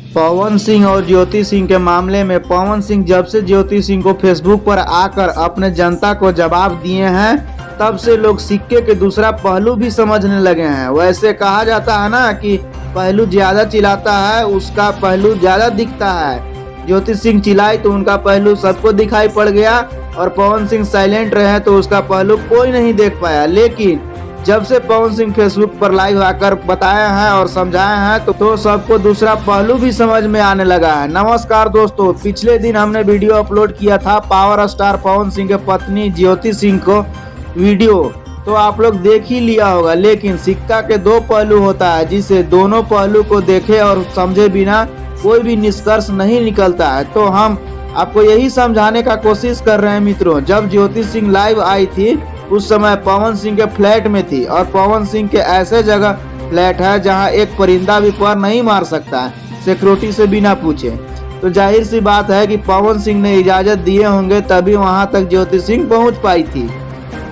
पवन सिंह और ज्योति सिंह के मामले में पवन सिंह जब से ज्योति सिंह को फेसबुक पर आकर अपने जनता को जवाब दिए हैं, तब से लोग सिक्के के दूसरा पहलू भी समझने लगे हैं। वैसे कहा जाता है ना कि पहलू ज्यादा चिल्लाता है उसका पहलू ज्यादा दिखता है। ज्योति सिंह चिल्लाई तो उनका पहलू सबको दिखाई पड़ गया और पवन सिंह साइलेंट रहे तो उसका पहलू कोई नहीं देख पाया। लेकिन जब से पवन सिंह फेसबुक पर लाइव आकर बताए हैं और समझाए हैं तो सबको दूसरा पहलू भी समझ में आने लगा है। नमस्कार दोस्तों, पिछले दिन हमने वीडियो अपलोड किया था पावर स्टार पवन सिंह के पत्नी ज्योति सिंह को वीडियो, तो आप लोग देख ही लिया होगा। लेकिन सिक्का के दो पहलू होता है, जिसे दोनों पहलू को देखे और समझे बिना कोई भी निष्कर्ष नहीं निकलता है। तो हम आपको यही समझाने का कोशिश कर रहे हैं मित्रों। जब ज्योति सिंह लाइव आई थी उस समय पवन सिंह के फ्लैट में थी और पवन सिंह के ऐसे जगह फ्लैट है जहां एक परिंदा भी पर नहीं मार सकता है सिक्योरिटी से बिना पूछे। तो जाहिर सी बात है कि पवन सिंह ने इजाजत दिए होंगे तभी वहां तक ज्योति सिंह पहुंच पाई थी,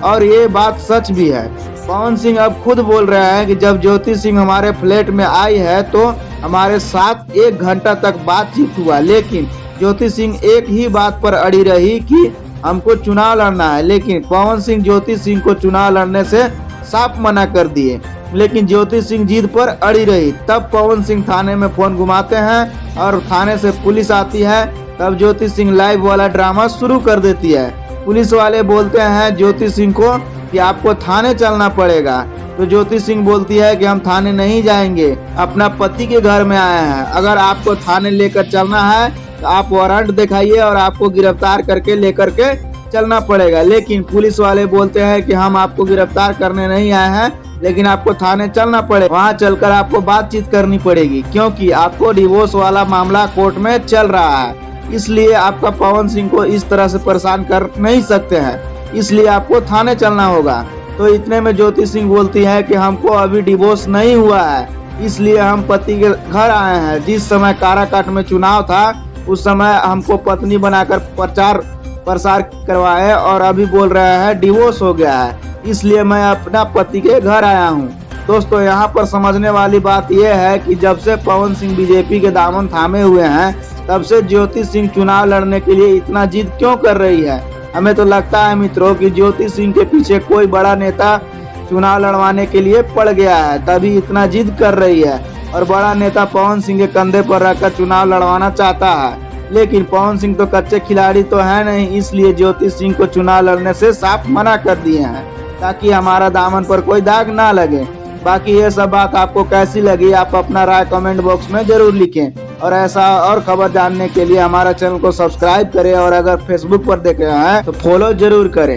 और ये बात सच भी है। पवन सिंह अब खुद बोल रहे हैं कि जब ज्योति सिंह हमारे फ्लैट में आई है तो हमारे साथ 1 घंटा तक बातचीत हुआ, लेकिन ज्योति सिंह एक ही बात पर अड़ी रही कि हमको चुनाव लड़ना है। लेकिन पवन सिंह ज्योति सिंह को चुनाव लड़ने से साफ मना कर दिए, लेकिन ज्योति सिंह जिद पर अड़ी रही। तब पवन सिंह थाने में फोन घुमाते हैं और थाने से पुलिस आती है। तब ज्योति सिंह लाइव वाला ड्रामा शुरू कर देती है। पुलिस वाले बोलते हैं ज्योति सिंह को कि आपको थाने चलना पड़ेगा। तो ज्योति सिंह बोलती है कि हम थाने नहीं जाएंगे, अपना पति के घर में आए हैं। अगर आपको थाने लेकर चलना है तो आप वारंट दिखाइए और आपको गिरफ्तार करके लेकर के चलना पड़ेगा। लेकिन पुलिस वाले बोलते हैं कि हम आपको गिरफ्तार करने नहीं आए हैं, लेकिन आपको थाने चलना पड़ेगा। वहां चलकर आपको बातचीत करनी पड़ेगी, क्योंकि आपको डिवोर्स वाला मामला कोर्ट में चल रहा है। इसलिए आपका पवन सिंह को इस तरह से परेशान कर नहीं सकते हैं, इसलिए आपको थाने चलना होगा। तो इतने में ज्योति सिंह बोलती है कि हमको अभी डिवोर्स नहीं हुआ है, इसलिए हम पति के घर आए हैं। जिस समय काराकाट में चुनाव था उस समय हमको पत्नी बनाकर प्रचार प्रसार करवाए और अभी बोल रहे हैं डिवोर्स हो गया है, इसलिए मैं अपना पति के घर आया हूँ। दोस्तों, यहाँ पर समझने वाली बात यह है कि जब से पवन सिंह बीजेपी के दामन थामे हुए हैं तब से ज्योति सिंह चुनाव लड़ने के लिए इतना जिद क्यों कर रही है। हमें तो लगता है मित्रों कि ज्योति सिंह के पीछे कोई बड़ा नेता चुनाव लड़वाने के लिए पड़ गया है, तभी इतना जिद कर रही है। और बड़ा नेता पवन सिंह के कंधे पर रखकर चुनाव लड़वाना चाहता है, लेकिन पवन सिंह तो कच्चे खिलाड़ी तो है नहीं, इसलिए ज्योति सिंह को चुनाव लड़ने से साफ मना कर दिए हैं ताकि हमारा दामन पर कोई दाग ना लगे। बाकी ये सब बात आपको कैसी लगी, आप अपना राय कमेंट बॉक्स में जरूर लिखें। और ऐसा और खबर जानने के लिए हमारा चैनल को सब्सक्राइब करें और अगर फेसबुक पर देख रहे हैं तो फॉलो जरूर करें।